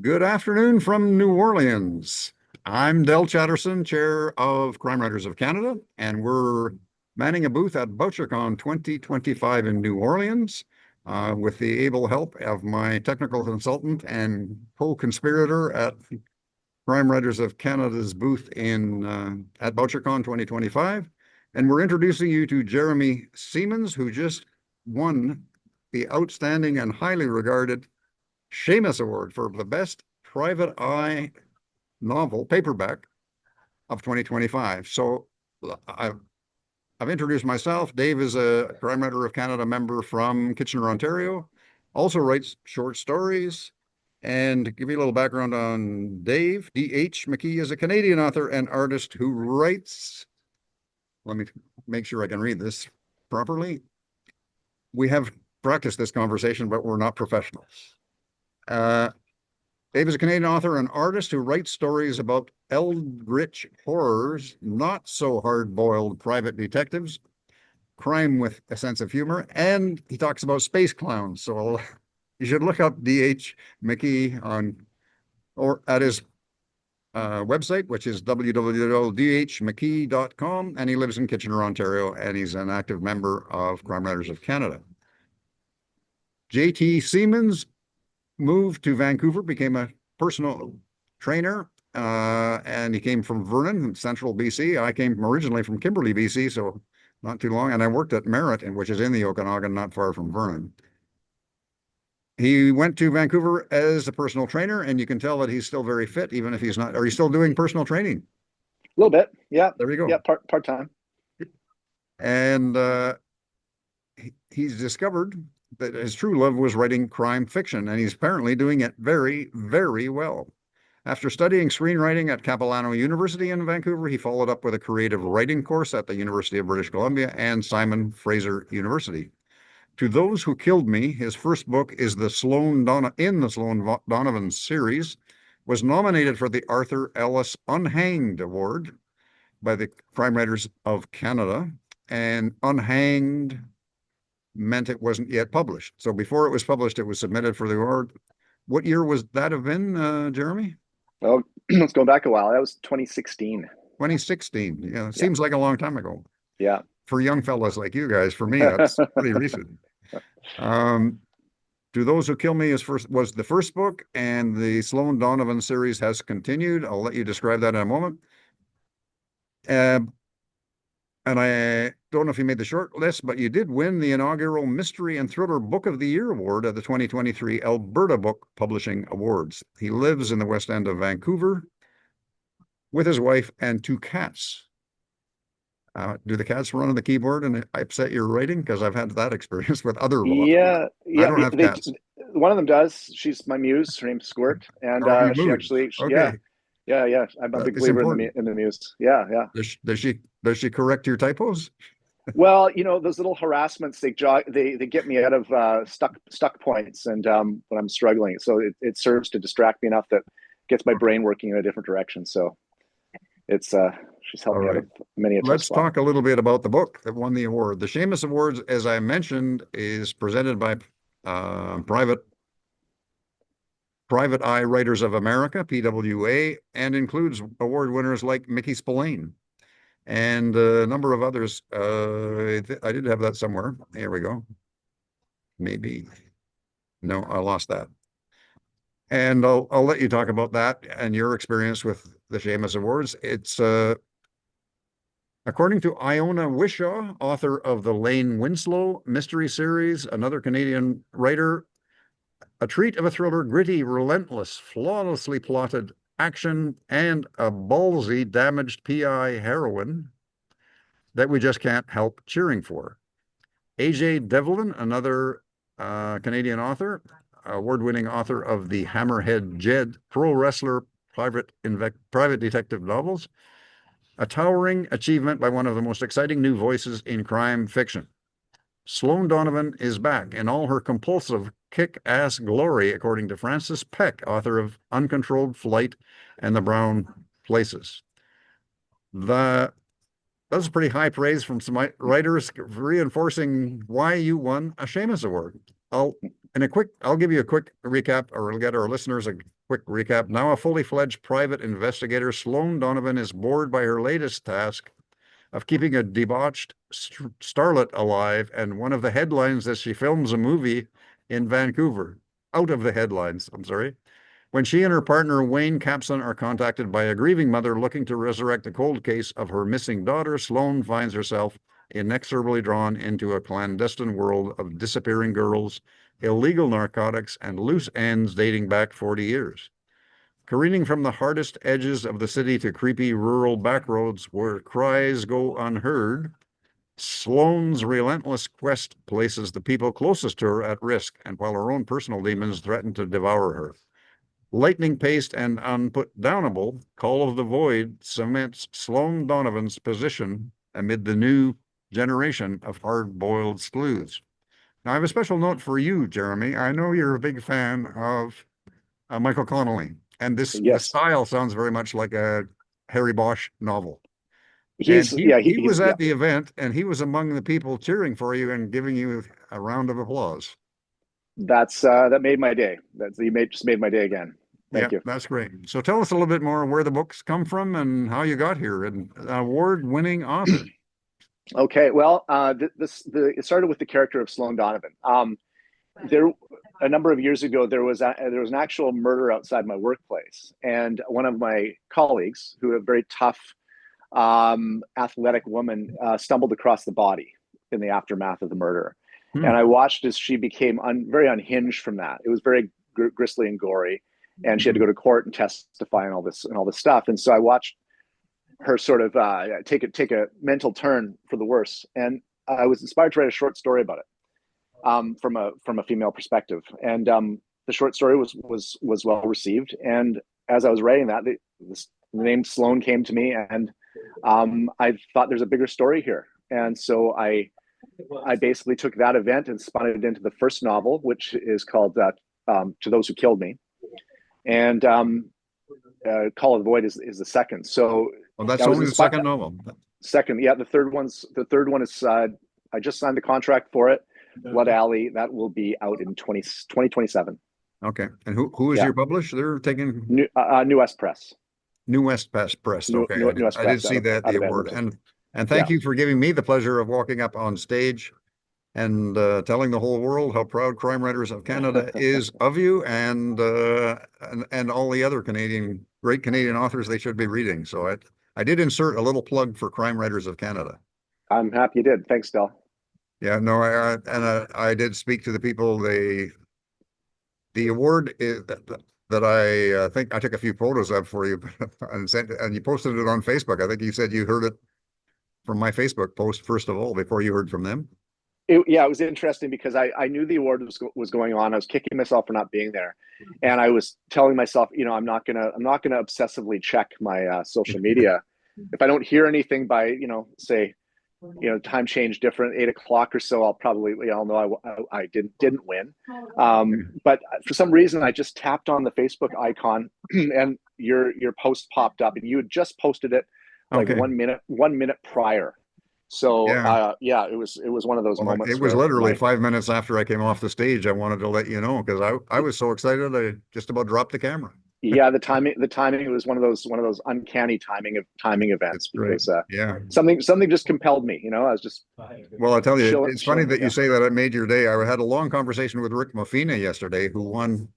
Good afternoon from New Orleans. I'm Del Chatterson, Chair of Crime Writers of Canada, and we're manning a booth at Bouchercon 2025 in New Orleans with the able help of my technical consultant and co-conspirator at Crime Writers of Canada's booth at Bouchercon 2025. And we're introducing you to Jeremy Siemens, who just won the outstanding and highly regarded SHAMUS Award for the best private eye novel paperback of 2025. So I've introduced myself. Dave is a Crime Writer of Canada member from Kitchener, Ontario, also writes short stories. And to give you a little background on Dave, D.H. McKee is a Canadian author and artist who writes, let me make sure I can read this properly. We have practiced this conversation, but we're not professionals. Dave is a Canadian author and artist who writes stories about eldritch horrors, not so hard-boiled private detectives, crime with a sense of humor, and he talks about space clowns. So you should look up D.H. McKee or at his website, which is www.dhmckee.com, and he lives in Kitchener, Ontario, and he's an active member of Crime Writers of Canada. J.T. Siemens moved to Vancouver, became a personal trainer, and he came from Vernon, central BC. I came originally from Kimberley, BC, so not too long. And I worked at Merritt, which is in the Okanagan, not far from Vernon. He went to Vancouver as a personal trainer, and you can tell that he's still very fit, even if he's not. Are you still doing personal training? A little bit, yeah. There you go. Yeah, part time. And he's discovered that his true love was writing crime fiction, and he's apparently doing it very, very well. After studying screenwriting at Capilano University in Vancouver, he followed up with a creative writing course at the University of British Columbia and Simon Fraser University. To Those Who Killed Me, his first book is the Sloan Donovan series, was nominated for the Arthur Ellis Unhanged Award by the Crime Writers of Canada, and Unhanged meant it wasn't yet published. So before it was published, it was submitted for the award. What year was that have been, Jeremy? Well, let's go back a while. That was 2016. 2016. Yeah, it Yeah, seems like a long time ago. yeah. For young fellas like you guys, for me, that's pretty recent. To Those Who Kill Me was the first book, and the Sloan Donovan series has continued. I'll let you describe that in a moment. And I don't know if you made the short list, but you did win the inaugural Mystery and Thriller Book of the Year Award at the 2023 Alberta Book Publishing Awards. He lives in the West End of Vancouver with his wife and two cats. Do the cats run on the keyboard and upset your writing? Because I've had that experience with other law. Yeah, I yeah. don't have cats. One of them does. She's my muse. Her name's Squirt, and Oh, you she moved. actually, Okay. yeah. I'm a That big is believer in important. the muse. Yeah, yeah. Does she correct your typos? Well, those little harassments they get me out of stuck points, and when I'm struggling, so it serves to distract me enough that gets my Okay. brain working in a different direction. So it's she's helped All me out right. of many a tough Let's spot. talk a little bit about the book that won the award. The Seamus Awards, as I mentioned, is presented by Private Eye Writers of America, PWA, and includes award winners like Mickey Spillane and a number of others. I did have that somewhere. Here we go. Maybe. No, I lost that. And I'll let you talk about that and your experience with the Seamus Awards. It's according to Iona Wishaw, author of the Lane Winslow mystery series, another Canadian writer, a treat of a thriller, gritty, relentless, flawlessly plotted action, and a ballsy, damaged PI heroine that we just can't help cheering for. AJ Devlin, another Canadian author, award-winning author of the Hammerhead Jed pro wrestler private detective novels, a towering achievement by one of the most exciting new voices in crime fiction. Sloan Donovan is back in all her compulsive kick-ass glory, according to Frances Peck, author of Uncontrolled Flight and the Brown Places. That's pretty high praise from some writers, reinforcing why you won a Seamus Award. I'll I'll give you a quick recap, or we'll get our listeners a quick recap. Now a fully fledged private investigator, Sloan Donovan is bored by her latest task of keeping a debauched starlet alive, and one of the headlines as she films a movie in Vancouver. Out of the headlines, I'm sorry. When she and her partner, Wayne Capson, are contacted by a grieving mother looking to resurrect the cold case of her missing daughter, Sloan finds herself inexorably drawn into a clandestine world of disappearing girls, illegal narcotics, and loose ends dating back 40 years. Careening from the hardest edges of the city to creepy rural backroads where cries go unheard, Sloane's relentless quest places the people closest to her at risk, and while her own personal demons threaten to devour her. Lightning-paced and unputdownable, Call of the Void cements Sloan Donovan's position amid the new generation of hard-boiled sleuths. Now, I have a special note for you, Jeremy. I know you're a big fan of Michael Connelly, and the Yes, style sounds very much like a Harry Bosch novel. And he's yeah he he's was yeah. at the event, and he was among the people cheering for you and giving you a round of applause. That made my day. Just made my day again. Yeah, Thank you. that's great. So tell us a little bit more where the books come from and how you got here, and an award-winning author. Okay, well, it started with the character of Sloan Donovan. There, a number of years ago, there was an actual murder outside my workplace, and one of my colleagues, who a very tough, athletic woman, stumbled across the body in the aftermath of the murder, and I watched as she became very unhinged from that. It was very grisly and gory, and she had to go to court and testify and all this stuff. And so I watched her sort of take a mental turn for the worse, and I was inspired to write a short story about it from a female perspective. And the short story was well received. And as I was writing that, the name Sloan came to me, and I thought there's a bigger story here. And so I basically took that event and spun it into the first novel, which is called To Those Who Killed Me. And Call of the Void is the second. So that's only the second novel. Second, yeah. The third one is I just signed the contract for it. Blood Alley, that will be out in 2027. Okay. And who is your publisher? They're taking New West Press. New West Press. Okay. New West I Press did see that, the award. And thank you for giving me the pleasure of walking up on stage and telling the whole world how proud Crime Writers of Canada is of you, and all the other great Canadian authors they should be reading. So I did insert a little plug for Crime Writers of Canada. I'm happy you did. Thanks, Del. Yeah, no, I did speak to the people. The award is that I think I took a few photos of for you and you posted it on Facebook. I think you said you heard it from my Facebook post first of all before you heard from them. It was interesting because I knew the award was going on. I was kicking myself for not being there, and I was telling myself, I'm not gonna obsessively check my social media. If I don't hear anything by say time change different 8 o'clock or so, I'll probably I'll know I didn't win. But for some reason, I just tapped on the Facebook icon, and your post popped up, and you had just posted it like 1 minute prior. So it was one of those moments. It was literally 5 minutes after I came off the stage. I wanted to let you know because I was so excited I just about dropped the camera. Yeah, the timing was one of those uncanny timing events because something just compelled me. I was just well. I tell you, it's funny that you say that it made your day. I had a long conversation with Rick Mafina yesterday, who won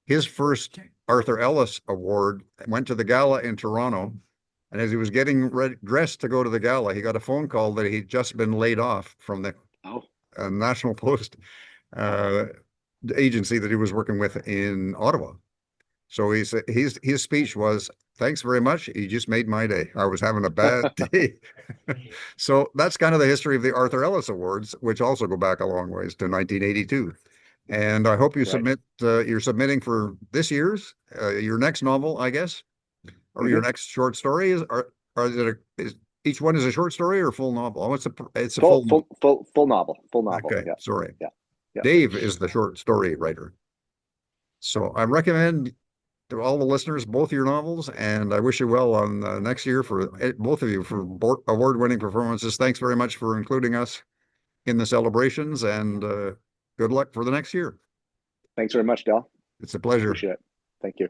his first Arthur Ellis Award. Went to the gala in Toronto. And as he was getting dressed to go to the gala, he got a phone call that he'd just been laid off from the National Post agency that he was working with in Ottawa. So his speech was, "Thanks very much. You just made my day. I was having a bad day." So that's kind of the history of the Arthur Ellis Awards, which also go back a long ways to 1982. And I hope you you're submitting for this year's, your next novel, I guess. Or your next short story is each one is a short story or full novel? Oh, it's a full novel. Okay, yeah. Sorry. Yeah. Dave is the short story writer. So I recommend to all the listeners both your novels, and I wish you well on next year for both of you for award-winning performances. Thanks very much for including us in the celebrations, and good luck for the next year. Thanks very much, Del. It's a pleasure. Appreciate it. Thank you.